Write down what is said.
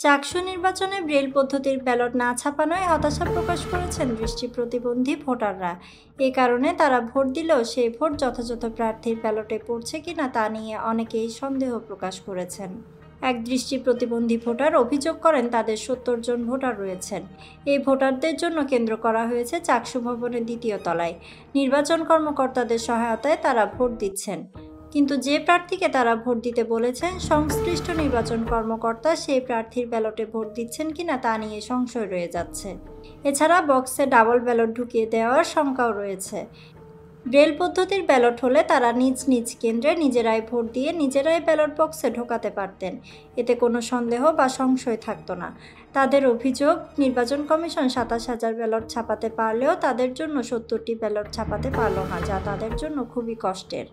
চাকসু নির্বাচনে ব্রেল পদ্ধতির ব্যালট না ছাপানোয় হতাশা প্রকাশ করেছেন দৃষ্টি প্রতিবন্ধী ভোটাররা। এ কারণে তারা ভোট দিলেও সেই ভোট যথাযথ প্রার্থীর ব্যালটে পড়ছে কিনা তা নিয়ে অনেকেই সন্দেহ প্রকাশ করেছেন। এক দৃষ্টি প্রতিবন্ধী ভোটার অভিযোগ করেন তাদের ৭০ জন ভোটার রয়েছেন। এই ভোটারদের জন্য কেন্দ্র করা হয়েছে চাকসু ভবনের ২য় তলায়। নির্বাচন কর্মকর্তাদের সহায়তায় তারা ভোট দিচ্ছেন, কিন্তু যে প্রার্থীকে তারা ভোট দিতে বলেছেন সংশ্লিষ্ট নির্বাচন কর্মকর্তা সেই প্রার্থীর ব্যালটে ভোট দিচ্ছেন কিনা তা নিয়ে সংশয় রয়ে যাচ্ছে। এছাড়া বক্সে ডাবল ব্যালট ঢুকিয়ে দেওয়ার শঙ্কাও রয়েছে। ব্রেল পদ্ধতির ব্যালট হলে তারা নিজ নিজ কেন্দ্রে নিজেরাই ভোট দিয়ে নিজেরাই ব্যালট বক্সে ঢোকাতে পারতেন। এতে কোনো সন্দেহ বা সংশয় থাকতো না। তাদের অভিযোগ, নির্বাচন কমিশন ২৭,০০০ ব্যালট ছাপাতে পারলেও তাদের জন্য ৭০টি ব্যালট ছাপাতে পারল না, যা তাদের জন্য খুবই কষ্টের।